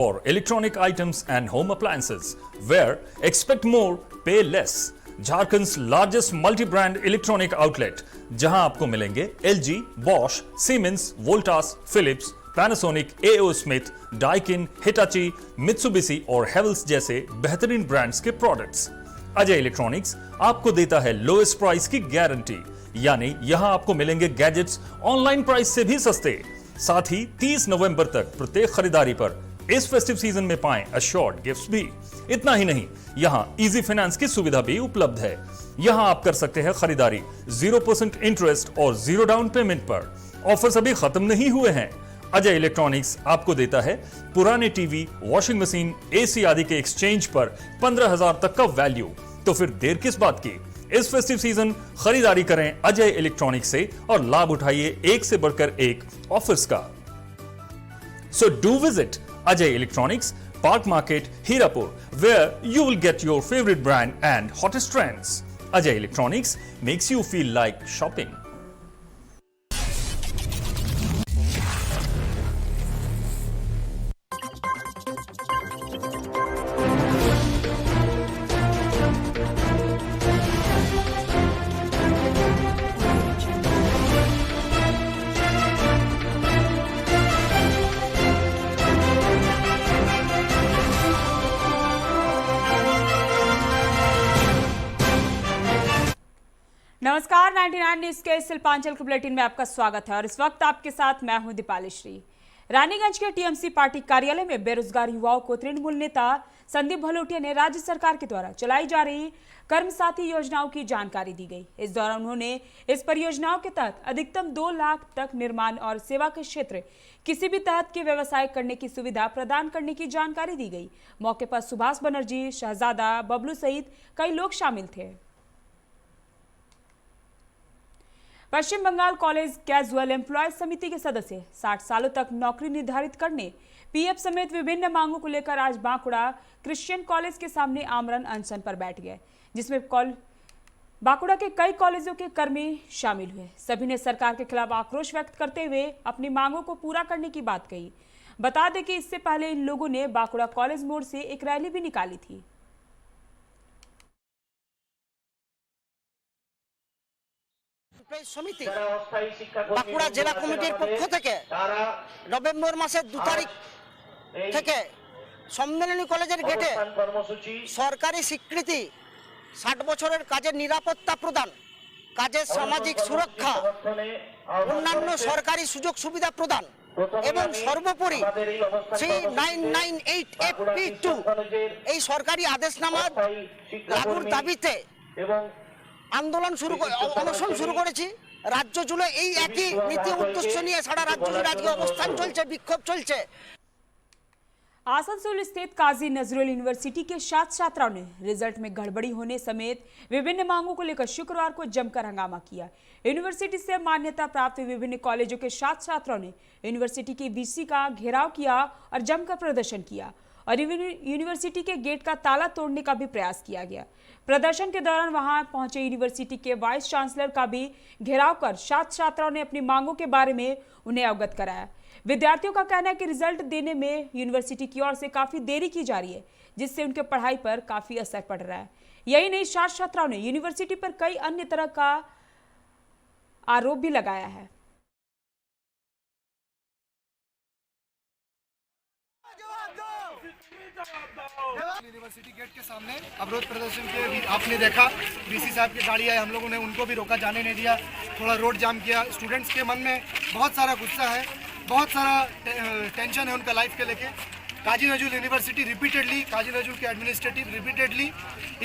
For electronic items and home appliances, where expect more, pay less. Jharkhand's largest multi brand electronic outlet, जहां आपको मिलेंगे LG, Bosch, Siemens, Voltas, Philips, Panasonic, AO Smith, Daikin, Hitachi, Mitsubishi और Havells जैसे बेहतरीन brands के products. Ajay electronics आपको देता है लोएस्ट प्राइस की गारंटी, यानी यहां आपको मिलेंगे गैजेट्स ऑनलाइन प्राइस से भी सस्ते। साथ ही 30 नवंबर तक प्रत्येक खरीदारी पर इस फेस्टिव सीजन में पाएं अश्योर्ड गिफ्ट्स भी। इतना ही नहीं, यहां इजी फाइनेंस की सुविधा भी उपलब्ध है। यहां आप कर सकते हैं खरीदारी 0% इंटरेस्ट और 0 डाउन पेमेंट पर। ऑफर्स अभी खत्म नहीं हुए हैं। अजय इलेक्ट्रॉनिक्स आपको देता है पुराने टीवी, वॉशिंग मशीन, एसी आदि के एक्सचेंज पर 15,000 तक का वैल्यू। तो फिर देर किस बात की, इस फेस्टिव सीजन खरीदारी करें अजय इलेक्ट्रॉनिक्स से और लाभ उठाइए एक से बढ़कर एक ऑफर्स का। So do visit Ajay Electronics, Park Market, Hirapur, where you will get your favorite brand and hottest trends. Ajay Electronics makes you feel like shopping. नमस्कार, 99 न्यूज के शिल्पांचल के बुलेटिन में आपका स्वागत है और इस वक्त आपके साथ मैं हूं दीपाली श्री। रानीगंज के टीएमसी पार्टी कार्यालय में बेरोजगार युवाओं को तृणमूल नेता संदीप भलोटिया ने राज्य सरकार के द्वारा चलाई जा रही कर्मसाथी योजनाओं की जानकारी दी गई। इस दौरान उन्होंने इस परियोजनाओं के तहत अधिकतम 2 लाख तक निर्माण और सेवा के क्षेत्र किसी भी तहत के व्यवसाय करने की सुविधा प्रदान करने की जानकारी दी गई। मौके पर सुभाष बनर्जी, शहजादा, बबलू सहित कई लोग शामिल थे। पश्चिम बंगाल कॉलेज कैजुअल एम्प्लॉयज समिति के सदस्य 60 सालों तक नौकरी निर्धारित करने, पीएफ समेत विभिन्न मांगों को लेकर आज बांकुड़ा क्रिश्चियन कॉलेज के सामने आमरण अनशन पर बैठ गए, जिसमें बांकुड़ा के कई कॉलेजों के कर्मी शामिल हुए। सभी ने सरकार के खिलाफ आक्रोश व्यक्त करते हुए अपनी मांगों को पूरा करने की बात कही। बता दें कि इससे पहले इन लोगों ने बांकुड़ा कॉलेज मोड़ से एक रैली भी निकाली थी। समिति बांकुड़ा जिला कमिटिर पक्ष থেকে নভেম্বর মাসের 2 তারিখ থেকে সম্মেলনী কলেজের গেটে সরকারি স্বীকৃতি, 60 বছরের কাজের নিরাপত্তা প্রদান, কাজের সামাজিক সুরক্ষা, অন্যান্য সরকারি সুযোগ সুবিধা প্রদান এবং সর্বোপরি 3998 FP2 এই সরকারি আদেশনামা লাগুর দাবিতে আন্দোলন শুরু অনশন শুরু করেছি। রাজ্য জুড়ে এই একই নীতি উদ্দেশ্য নিয়ে সারা রাজ্য জুড়ে আজকে অবস্থান চলছে, বিক্ষোভ চলছে। आसनसोल स्थित काजी नजरुल यूनिवर्सिटी के छात्र छात्राओं ने रिजल्ट में गड़बड़ी होने समेत विभिन्न मांगों को लेकर शुक्रवार को जमकर हंगामा किया। यूनिवर्सिटी से मान्यता प्राप्त विभिन्न कॉलेजों के छात्र छात्राओं ने यूनिवर्सिटी की वीसी का घेराव किया और जमकर प्रदर्शन किया और यूनिवर्सिटी के गेट का ताला तोड़ने का भी प्रयास किया गया। प्रदर्शन के दौरान वहां पहुंचे यूनिवर्सिटी के वाइस चांसलर का भी घेराव कर छात्र छात्राओं ने अपनी मांगों के बारे में उन्हें अवगत कराया। विद्यार्थियों का कहना है कि रिजल्ट देने में यूनिवर्सिटी की ओर से काफी देरी की जा रही है, जिससे उनके पढ़ाई पर काफी असर पड़ रहा है। यही नहीं, छात्र छात्राओं ने यूनिवर्सिटी पर कई अन्य तरह का आरोप भी लगाया है। यूनिवर्सिटी गेट के सामने अवरोध प्रदर्शन के आपने देखा, वीसी साहब की गाड़ी आई, हम लोगों ने उनको भी रोका, जाने नहीं दिया, थोड़ा रोड जाम किया। स्टूडेंट्स के मन में बहुत सारा गुस्सा है, बहुत सारा टेंशन है उनका लाइफ के लेके। काजी नजरुल यूनिवर्सिटी रिपीटेडली, काजी नजरुल के एडमिनिस्ट्रेटिव रिपीटेडली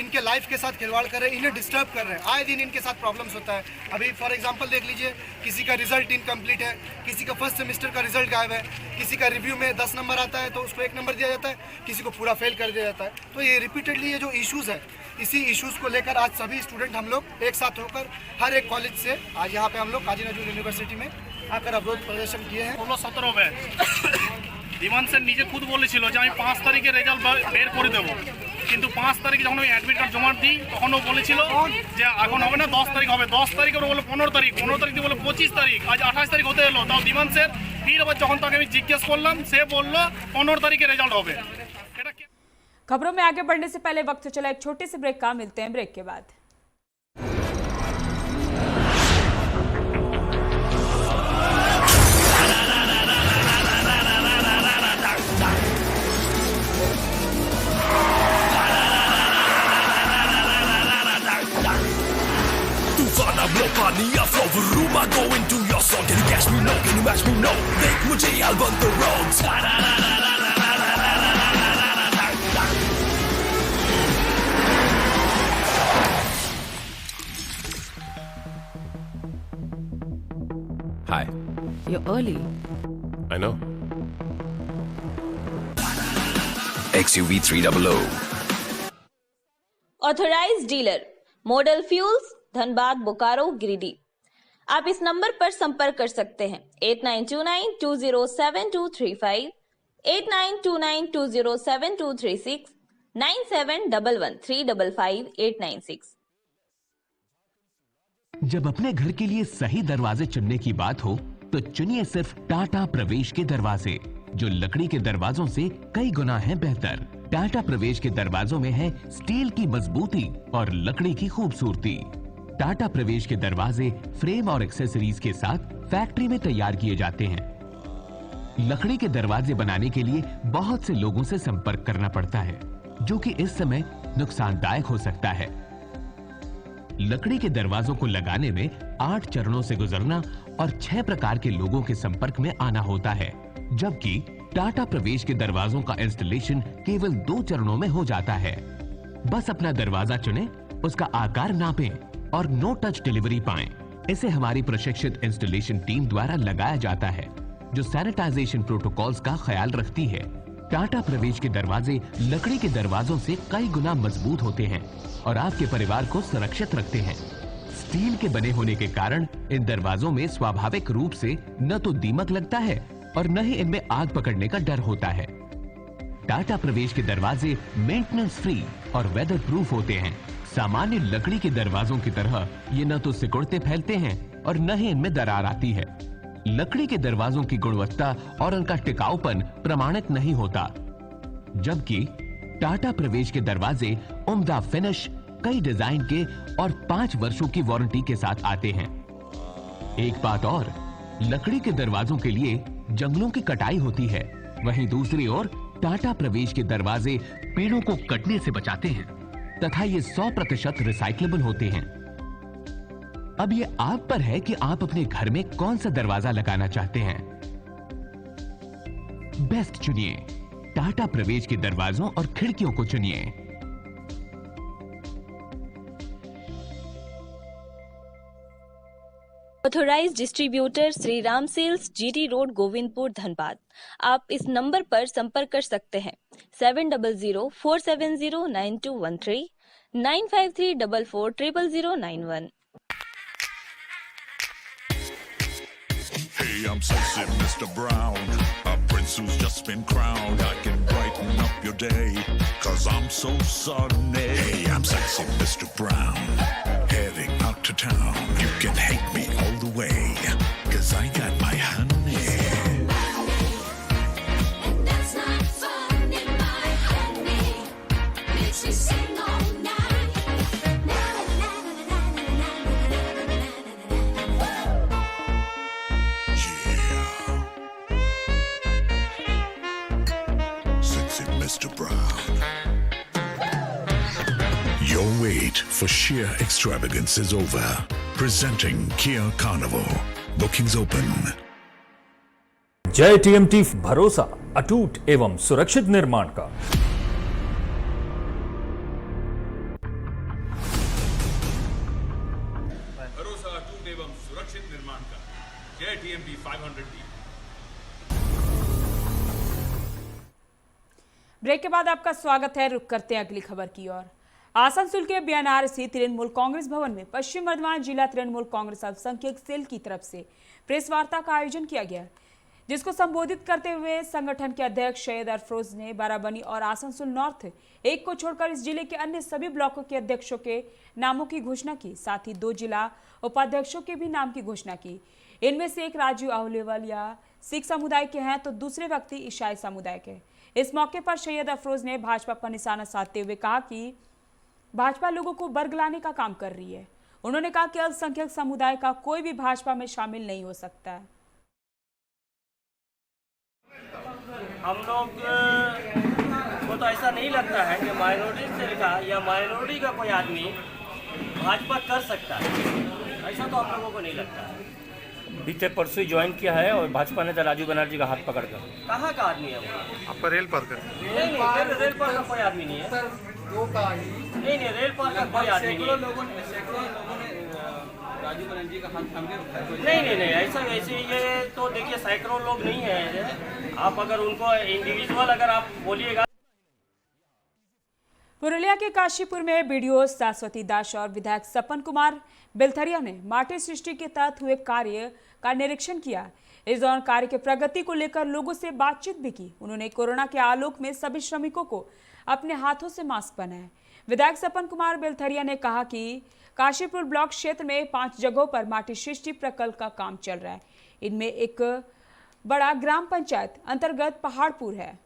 इनके लाइफ के साथ खिलवाड़ कर रहे हैं, इन्हें डिस्टर्ब कर रहे हैं। आए दिन इनके साथ प्रॉब्लम्स होता है। अभी फॉर एग्जांपल देख लीजिए, किसी का रिजल्ट इनकम्प्लीट है, किसी का फर्स्ट सेमेस्टर का रिजल्ट गायब है, किसी का रिव्यू में 10 नंबर आता है तो उसको 1 नंबर दिया जाता है, किसी को पूरा फेल कर दिया जाता है। तो ये रिपीटेडली ये जो इशूज़ है, इसी इशूज़ को लेकर आज सभी स्टूडेंट हम लोग एक साथ होकर हर एक कॉलेज से आज यहाँ पे हम लोग काजी नजरुल यूनिवर्सिटी में आकर अवरोध प्रदर्शन किए हैं। 16-17 में বিমান স্যার নিজে খুদ বলেছিল যে আমি 5 তারিখে রেজাল্ট বের করে দেব, কিন্তু 5 তারিখে যখন আমি অ্যাডমিট কার্ড জমা দিই তখন ও বলেছিল যে এখন হবে না, 10 তারিখ হবে। 10 তারিখে ওরা বলে 15 তারিখ, 15 তারিখ দিয়ে বলে 25 তারিখ, আজ 28 তারিখ হতে এলো। তাও দিমানসের ফির আবার যখন তাকে আমি জিজ্ঞেস করলাম, সে বললো 15 তারিখে রেজাল্ট হবে। खबरों में आगे बढ़ने से पहले वक्त चला एक छोटे से ब्रेक का। मिलते हैं ब्रेक के बाद। Rumor going to your soul. Can you catch me? No. Can you match me? No. Make mujhe I'll run the roads. Hi. You're early. I know. XUV 300. Authorised dealer model fuels, Dhanbad, Bokaro, Giridih. आप इस number पर संपर्क कर सकते हैं 8929207235, 8929207236, 9711355896। जब अपने घर के लिए सही दरवाजे चुनने की बात हो तो चुनिए सिर्फ टाटा प्रवेश के दरवाजे, जो लकड़ी के दरवाजों से कई गुना है बेहतर। टाटा प्रवेश के दरवाजों में है स्टील की मजबूती और लकड़ी की खूबसूरती। टाटा प्रवेश के दरवाजे फ्रेम और एक्सेसरीज के साथ फैक्ट्री में तैयार किए जाते हैं। लकड़ी के दरवाजे बनाने के लिए बहुत से लोगों से संपर्क करना पड़ता है, जो कि इस समय नुकसानदायक हो सकता है। लकड़ी के दरवाजों को लगाने में 8 चरणों से गुजरना और 6 प्रकार के लोगों के संपर्क में आना होता है, जबकि टाटा प्रवेश के दरवाजों का इंस्टॉलेशन केवल 2 चरणों में हो जाता है। बस अपना दरवाजा चुनें, उसका आकार नापें और नो टच डिलीवरी पाएं। इसे हमारी प्रशिक्षित इंस्टॉलेशन टीम द्वारा लगाया जाता है, जो सैनिटाइजेशन प्रोटोकॉल्स का ख्याल रखती है। टाटा प्रवेश के दरवाजे लकड़ी के दरवाजों से कई गुना मजबूत होते हैं और आपके परिवार को सुरक्षित रखते हैं। स्टील के बने होने के कारण इन दरवाजों में स्वाभाविक रूप से न तो दीमक लगता है और न ही इनमें आग पकड़ने का डर होता है। टाटा प्रवेश के दरवाजे मेंटेनेंस फ्री और वेदर प्रूफ होते हैं। सामान्य लकड़ी के दरवाजों की तरह ये न तो सिकुड़ते फैलते हैं और न ही इनमें दरार आती है। लकड़ी के दरवाजों की गुणवत्ता और उनका टिकाऊपन प्रमाणित नहीं होता, जबकि टाटा प्रवेश के दरवाजे उम्दा फिनिश, कई डिजाइन के और 5 वर्षों की वारंटी के साथ आते हैं। एक बात और, लकड़ी के दरवाजों के लिए जंगलों की कटाई होती है, वहीं दूसरी ओर टाटा प्रवेश के दरवाजे पेड़ों को कटने से बचाते हैं तथा ये 100% रिसाइक्लेबल होते हैं। अब ये आप पर है कि आप अपने घर में कौन सा दरवाजा लगाना चाहते हैं। बेस्ट चुनिए, टाटा प्रवेश के दरवाजों और खिड़कियों को चुनिए। Authorized distributor Shri Ram sales, GT road, Govindpur, Dhanbad. आप इस नंबर पर संपर्क कर सकते हैं 7004709213, 9534400091। Hey, I'm sexy Mr. Brown, a prince who's just been crowned. I can brighten up your day, 'cause I'm so sunny. Hey, I'm sexy Mr. Brown, heading out to town. You can hate me all the way, 'cause I got my honey. And that's not funny, my honey makes me sing all night. Mr. Brown. Your wait for sheer extravagance is over. Presenting Kia Carnival. Bookings open. जय TMT, भरोसा अटूट एवं सुरक्षित निर्माण का। भरोसा अटूट एवं सुरक्षित निर्माण का। जय टीएमटी 500D। ब्रेक के बाद आपका स्वागत है। रुक करते हैं अगली खबर की ओर। आसनसोल के बीएनआर स्थित तृणमूल कांग्रेस भवन में पश्चिम बर्धमान जिला तृणमूल कांग्रेस अल्पसंख्यक सेल की तरफ से प्रेस वार्ता का आयोजन किया गया। जिसको संबोधित करते हुए संगठन के अध्यक्ष सैयद अफरोज ने बाराबनी और आसनसोल नॉर्थ एक को छोड़कर इस जिले के अन्य सभी ब्लॉकों के अध्यक्षों के नामों की घोषणा की। साथ ही 2 जिला उपाध्यक्षों के भी नाम की घोषणा की। इनमें से एक राजू आहलूवालिया सिख समुदाय के हैं तो दूसरे व्यक्ति ईसाई समुदाय के। इस मौके पर सैयद अफरोज ने भाजपा पर निशाना साधते हुए कहा कि भाजपा लोगों को बरगलाने का काम कर रही है। उन्होंने कहा कि अल्पसंख्यक समुदाय का कोई भी भाजपा में शामिल नहीं हो सकता है। हम लोग को तो ऐसा नहीं लगता है कि माइनॉरिटी से लिखा या माइनॉरिटी का कोई आदमी भाजपा कर सकता है, ऐसा तो आप लोगों को नहीं लगता है। बीते परसों ज्वाइन किया है और भाजपा नेता राजू बनर्जी का हाथ पकड़कर। कहाँ का आदमी है वो? आपका रेल पर कर नहीं, रेल पर का कोई आदमी नहीं है। नहीं, रेल पर का कोई आदमी नहीं है। राजू बनर्जी का हाथ थाम के नहीं, ऐसा वैसे ये तो देखिए सैकड़ों लोग नहीं है। आप अगर उनको इंडिविजुअल अगर आप बोलिएगा। पुरुलिया के काशीपुर में बीडीओ शाश्वती दास और विधायक सपन कुमार बेलथरिया ने माटी सृष्टि के तहत हुए कार्य का निरीक्षण किया। इस दौरान कार्य के प्रगति को लेकर लोगों से बातचीत भी की। उन्होंने कोरोना के आलोक में सभी श्रमिकों को अपने हाथों से मास्क बनाए। विधायक सपन कुमार बेलथरिया ने कहा कि काशीपुर ब्लॉक क्षेत्र में 5 जगहों पर माटी सृष्टि प्रकल्प का काम चल रहा है। इनमें एक बड़ा ग्राम पंचायत अंतर्गत पहाड़पुर है।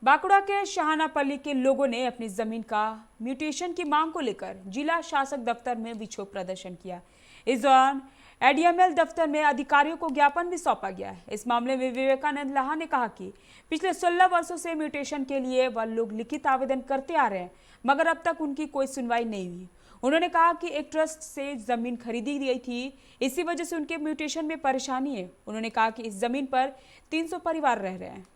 बांकुड़ा के शाहनापल्ली के लोगों ने अपनी जमीन का म्यूटेशन की मांग को लेकर जिला शासक दफ्तर में विक्षोभ प्रदर्शन किया। इस दौरान एडीएमएल दफ्तर में अधिकारियों को ज्ञापन भी सौंपा गया। इस मामले में विवेकानंद लाहा ने कहा कि पिछले 16 वर्षों से म्यूटेशन के लिए वह लोग लिखित आवेदन करते आ रहे हैं, मगर अब तक उनकी कोई सुनवाई नहीं हुई। उन्होंने कहा कि एक ट्रस्ट से जमीन खरीदी गई थी, इसी वजह से उनके म्यूटेशन में परेशानी है। उन्होंने कहा कि इस जमीन पर 300 परिवार रह रहे हैं।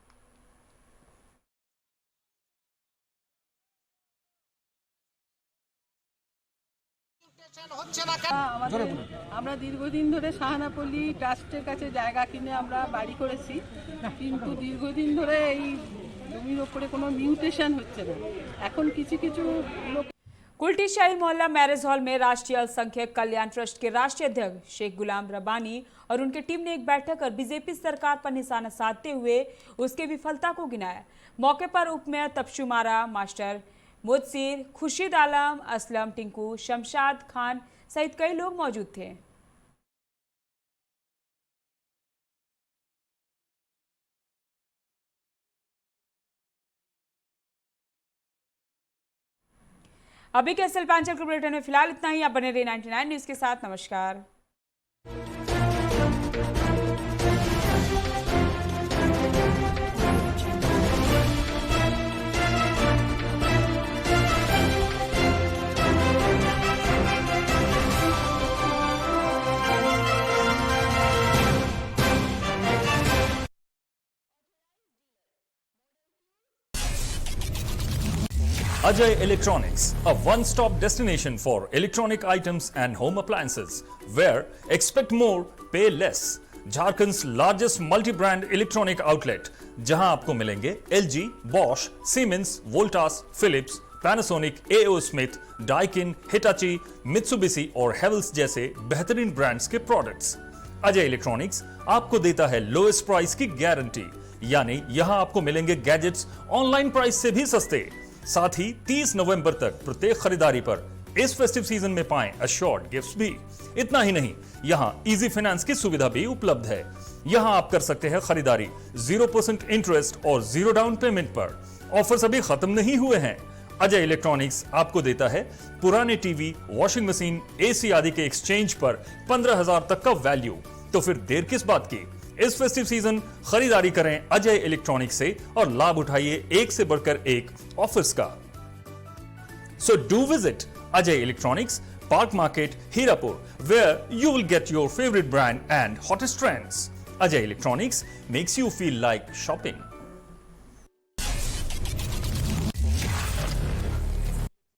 আমরা দীর্ঘদিন ধরে শাহানাপল্লী ট্রাস্টের কাছে জায়গা কিনে আমরা বাড়ি করেছি, কিন্তু দীর্ঘদিন ধরে এই জমির উপরে কোনো মিউটেশন হচ্ছে না। এখন কিছু কিছু লোক कुल्टी शाही मोहल्ला मैरिज हॉल में राष्ट्रीय अल्पसंख्यक कल्याण ट्रस्ट के राष्ट्रीय अध्यक्ष शेख गुलाम रबानी और उनकी टीम ने एक बैठक कर बीजेपी सरकार पर निशाना साधते हुए उसके विफलता को गिनाया। मौके पर उप मेयर तपशुमारा, मास्टर मुदसिर, खुर्शीद आलम, असलम, टिंकू, शमशाद खान सहित कई लोग मौजूद थे। अभी के शिल्पांचल के बुलेटिन में फिलहाल इतना ही। आप बने रहिए 99 न्यूज के साथ। नमस्कार। Ajay Electronics, a one-stop destination for electronic items and home appliances, where expect more, pay less. Jharkhand's largest multi-brand electronic outlet, जहां आपको मिलेंगे LG, Bosch, Siemens, Voltas, Philips, Panasonic, AO Smith, Daikin, Hitachi, Mitsubishi और Havells जैसे बेहतरीन brands के products. Ajay electronics आपको देता है लोएस्ट प्राइस की गारंटी, यानी यहां आपको मिलेंगे गैजेट्स ऑनलाइन प्राइस से भी सस्ते। साथ ही 30 नवंबर तक प्रत्येक खरीदारी पर इस फेस्टिव सीजन में पाएं अश्योर्ड गिफ्ट्स भी। इतना ही नहीं, यहां इजी फाइनेंस की सुविधा भी उपलब्ध है। यहां आप कर सकते हैं खरीदारी 0% इंटरेस्ट और 0 डाउन पेमेंट पर। ऑफर्स अभी खत्म नहीं हुए हैं। अजय इलेक्ट्रॉनिक्स आपको देता है पुराने टीवी, वॉशिंग मशीन, एसी आदि के एक्सचेंज पर 15,000 तक का वैल्यू। तो फिर देर किस बात की? इस फेस्टिव सीजन खरीदारी करें अजय इलेक्ट्रॉनिक्स से और लाभ उठाइए एक से बढ़कर एक ऑफर्स का। So do visit Ajay Electronics, Park Market, Hirapur, where you will get your favourite brand and hottest trends. Ajay Electronics makes you feel like shopping.